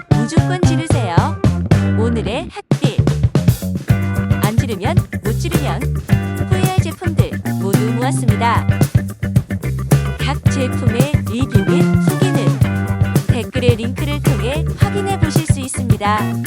무조건 지르세요. 오늘의 핫딜. 안 지르면 못 지르면 후회할 제품들 모두 모았습니다. 각 제품의 리뷰 및 후기는 댓글의 링크를 통해 확인해 보실 수 있습니다.